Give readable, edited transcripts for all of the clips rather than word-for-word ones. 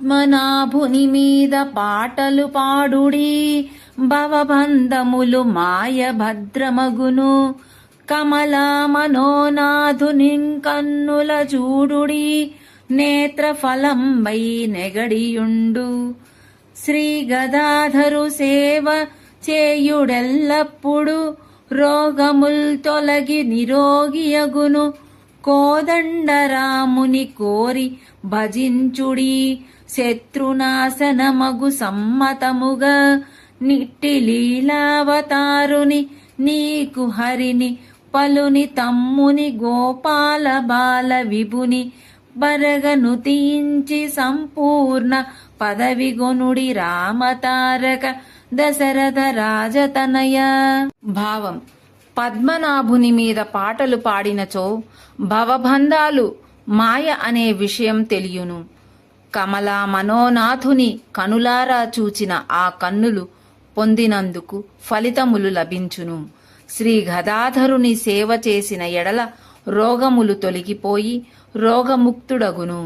పద్మనాభుని మీద పాటలు పాడుడి, భవబంధములు మాయ భద్రమగును. కమలా మనోనాథుని కన్నుల చూడుడి, నేత్రఫలంబై నెగడియుండు. శ్రీ గదాధరు సేవ చేయుడెల్లప్పుడు, రోగముల్ తొలగి నిరోగియగును. కోదండరాముని కోరి భజించుడి, శత్రునాశనమగు సమ్మతముగా. నిట్టి లీలావతారుని నీకు హరిని, పలుని తమ్ముని గోపాల బాల విభుని. బరగను తీయించి సంపూర్ణ పదవిగొనుడి, రామతారక దశరథ రాజతనయ. భావం: పద్మనాభుని మీద పాటలు పాడినచో భవబంధాలు మాయ అనే విషయం తెలియును. కమలా మనోనాథుని కనులారా చూచిన ఆ కన్నులు పొందినందుకు ఫలితములు లభించును. శ్రీ గదాధరుని సేవ చేసిన ఎడల రోగములు తొలగిపోయి రోగముక్తుడగును.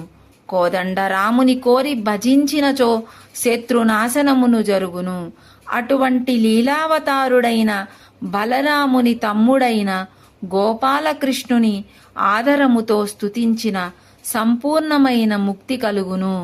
కోదండరాముని కోరి భజించినచో శత్రునాశనమును జరుగును. అటువంటి లీలావతారుడైన బలరాముని తమ్ముడైన గోపాలకృష్ణుని ఆదరముతో స్తుతించిన సంపూర్ణమైన ముక్తి కలుగును.